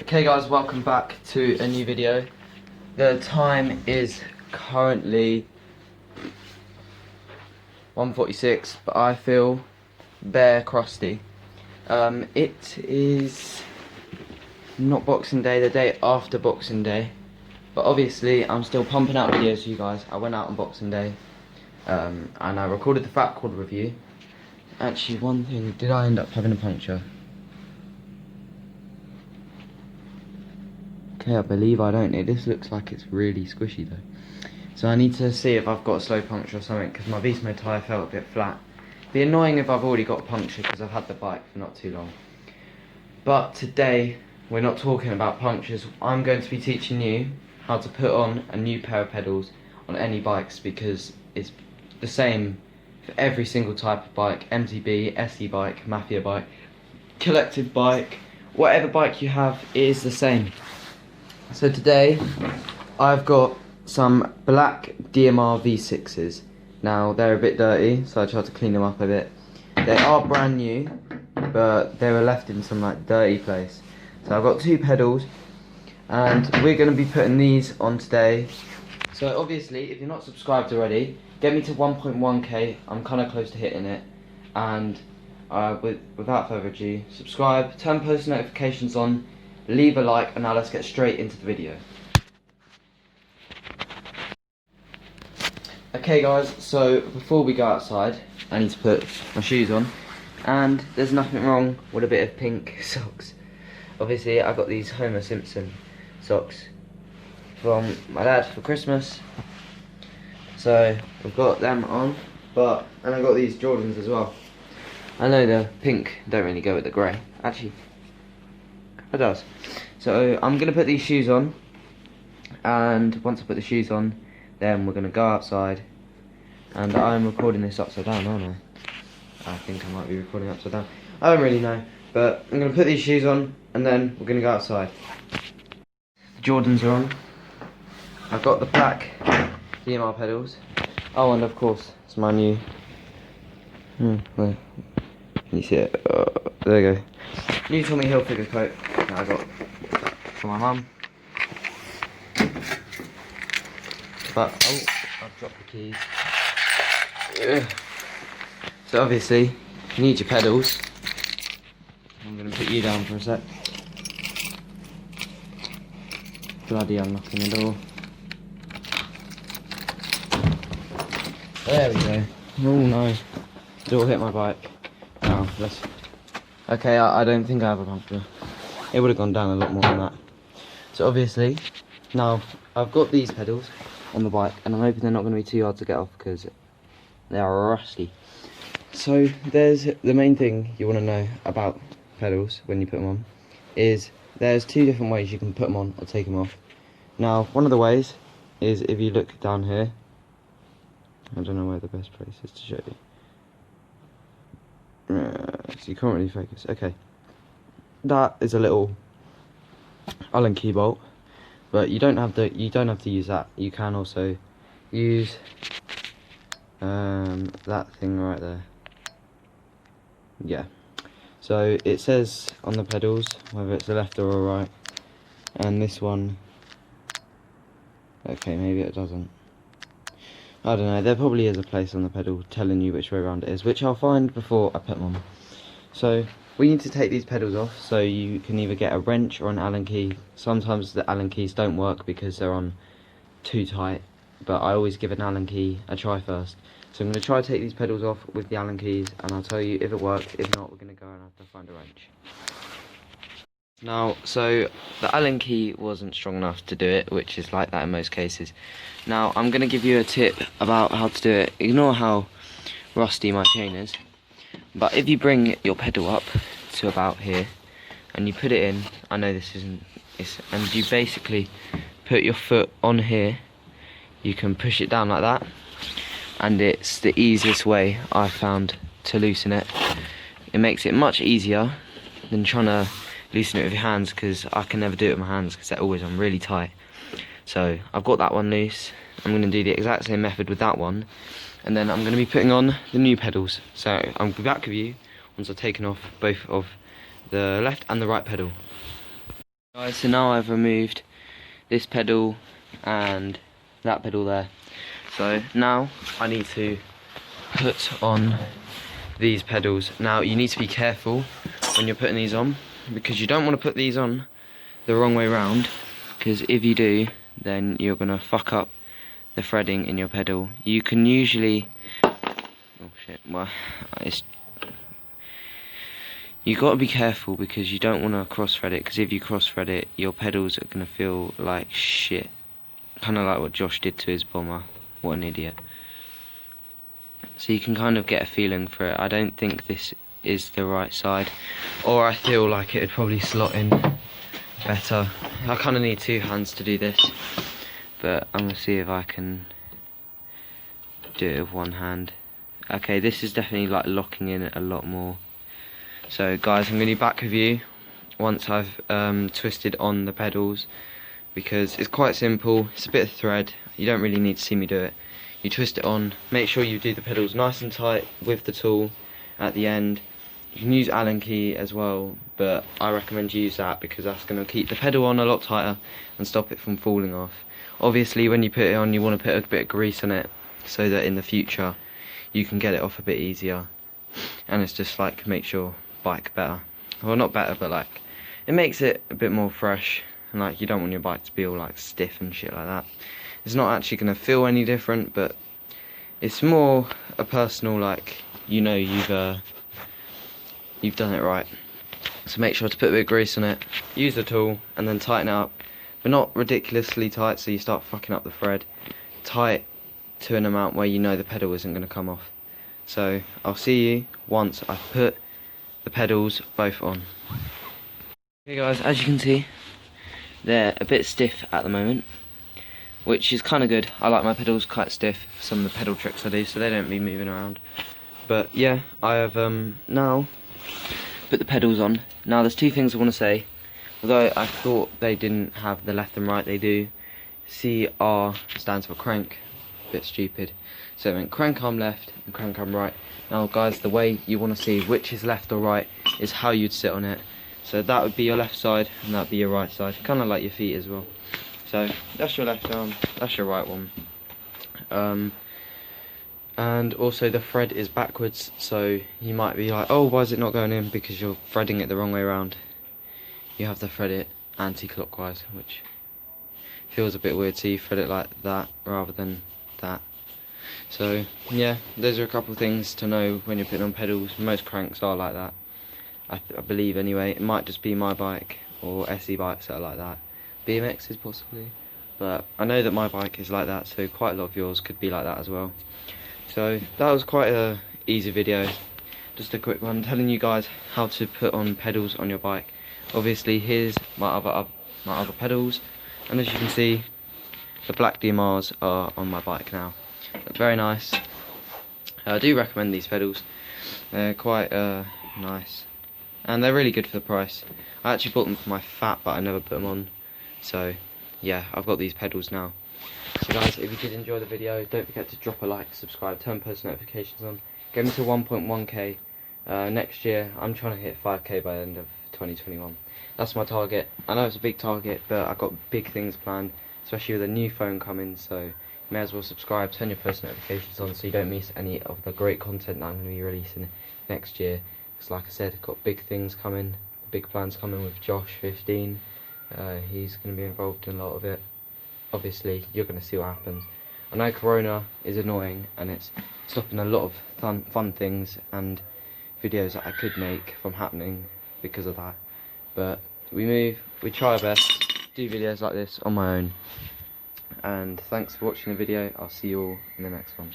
Okay guys, welcome back to a new video. The time is currently 1:46, but I feel bare crusty. It is not Boxing Day, the day after Boxing Day, but obviously I'm still pumping out videos for you guys. I went out on Boxing Day and I recorded the Fat Quad review. Actually, one thing, did I end up having a puncture? Okay, I believe I don't. This looks like it's really squishy though. So I need to see if I've got a slow puncture or something, because my Vismo tyre felt a bit flat. It'd be annoying if I've already got a puncture because I've had the bike for not too long. But today, we're not talking about punctures. I'm going to be teaching you how to put on a new pair of pedals on any bikes, because it's the same for every single type of bike. MTB, SE bike, Mafia bike, collective bike, whatever bike you have, it is the same. So today, I've got some black DMR V6s. Now, they're a bit dirty, so I tried to clean them up a bit. They are brand new, but they were left in some like dirty place. So I've got two pedals, and we're going to be putting these on today. So obviously, if you're not subscribed already, get me to 1.1k. I'm kind of close to hitting it. And without further ado, subscribe, turn post notifications on, leave a like, and now let's get straight into the video. Okay guys, so before we go outside, I need to put my shoes on, and there's nothing wrong with a bit of pink socks. Obviously I got these Homer Simpson socks from my dad for Christmas, so I've got them on, and I got these Jordans as well. I know the pink don't really go with the grey, actually it does. So I'm going to put these shoes on, and once I put the shoes on, then we're going to go outside. And I'm recording this upside down, aren't I? I think I might be recording upside down. I don't really know, but I'm going to put these shoes on, and then we're going to go outside. The Jordans are on. I've got the black DMR pedals. Oh, and of course, it's my new... where? Can you see it? There you go. New Tommy Hilfiger coat that I got for my mum. But, oh, I've dropped the keys. So obviously, you need your pedals. I'm going to put you down for a sec. Bloody unlocking the door. There we go. Oh no. The door hit my bike. Now, let's... Okay, I don't think I have a puncture. It would have gone down a lot more than that. So obviously, now I've got these pedals on the bike, and I'm hoping they're not going to be too hard to get off because they are rusty. So there's the main thing you want to know about pedals when you put them on is there's two different ways you can put them on or take them off. Now, one of the ways is if you look down here. I don't know where the best place is to show you. So you can't really focus. Okay, that is a little Allen key bolt, but you don't have to use that. You can also use that thing right there. Yeah, so it says on the pedals whether it's a left or a right, and this one, okay, maybe it doesn't. I don't know, there probably is a place on the pedal telling you which way around it is, which I'll find before I put them on. So we need to take these pedals off, so you can either get a wrench or an Allen key. Sometimes the Allen keys don't work because they're on too tight, but I always give an Allen key a try first. So I'm going to try to take these pedals off with the Allen keys, and I'll tell you if it works. If not, we're going to go and have to find a wrench. Now, so the Allen key wasn't strong enough to do it, which is like that in most cases. Now, I'm going to give you a tip about how to do it. Ignore how rusty my chain is, but if you bring your pedal up to about here, and you put it in, I know this isn't, and you basically put your foot on here, you can push it down like that, and it's the easiest way I've found to loosen it. It makes it much easier than trying to loosen it with your hands, because I can never do it with my hands because they're always on really tight. So I've got that one loose. I'm going to do the exact same method with that one, and then I'm going to be putting on the new pedals. So I'll be back with you once I've taken off both of the left and the right pedal. Guys, so now I've removed this pedal and that pedal there. So now I need to put on these pedals. Now you need to be careful when you're putting these on, because you don't want to put these on the wrong way round, because if you do, then you're going to fuck up the threading in your pedal. You can usually, oh shit, well, you got to be careful because you don't want to cross thread it, because if you cross thread it, your pedals are going to feel like shit. Kind of like what Josh did to his bomber. What an idiot. So you can kind of get a feeling for it. I don't think this is the right side, or I feel like it would probably slot in better. I kind of need two hands to do this, but I'm going to see if I can do it with one hand. Okay, this is definitely like locking in a lot more. So guys, I'm going to be back with you once I've twisted on the pedals, because it's quite simple. It's a bit of thread, you don't really need to see me do it. You twist it on, make sure you do the pedals nice and tight with the tool at the end. You can use Allen key as well, but I recommend you use that because that's going to keep the pedal on a lot tighter and stop it from falling off. Obviously when you put it on, you want to put a bit of grease on it so that in the future you can get it off a bit easier, and it's just like makes your bike better. Well, not better, but like it makes it a bit more fresh, and like you don't want your bike to be all like stiff and shit like that. It's not actually going to feel any different, but it's more a personal, like, you know, you've done it right. So make sure to put a bit of grease on it, use the tool, and then tighten it up, but not ridiculously tight so you start fucking up the thread. Tight to an amount where you know the pedal isn't going to come off. So I'll see you once I've put the pedals both on. Okay guys, as you can see, they're a bit stiff at the moment, which is kind of good. I like my pedals quite stiff for some of the pedal tricks I do, so they don't be moving around. But yeah, I have now put the pedals on. Now there's two things I want to say. Although I thought they didn't have the left and right, they do. CR stands for crank. Bit stupid. So it meant crank arm left and crank arm right. Now guys, the way you want to see which is left or right is how you'd sit on it. So that would be your left side and that would be your right side. Kind of like your feet as well. So that's your left arm, that's your right one. And also the thread is backwards, so you might be like, oh, why is it not going in? Because you're threading it the wrong way around. You have to thread it anti-clockwise, which feels a bit weird, so you thread it like that rather than that. So yeah, those are a couple of things to know when you're putting on pedals. Most cranks are like that, I believe anyway. It might just be my bike or SE bikes that are like that. BMXs possibly, but I know that my bike is like that, so quite a lot of yours could be like that as well. So that was quite a easy video, just a quick one telling you guys how to put on pedals on your bike. Obviously here's my other pedals, and as you can see, the black DMRs are on my bike now. Very nice. I do recommend these pedals. They're quite nice, and they're really good for the price. I actually bought them for my Fat, but I never put them on. So yeah, I've got these pedals now. So guys, if you did enjoy the video, don't forget to drop a like, subscribe, turn post notifications on. Get me to 1.1k next year. I'm trying to hit 5k by the end of 2021. That's my target. I know it's a big target, but I've got big things planned, especially with a new phone coming, so you may as well subscribe, turn your post notifications on so you don't miss any of the great content that I'm going to be releasing next year. Because like I said, I've got big things coming, big plans coming with Josh 15. He's going to be involved in a lot of it. Obviously, you're going to see what happens. I know Corona is annoying and it's stopping a lot of fun things and videos that I could make from happening because of that. But we try our best, do videos like this on my own. And thanks for watching the video. I'll see you all in the next one.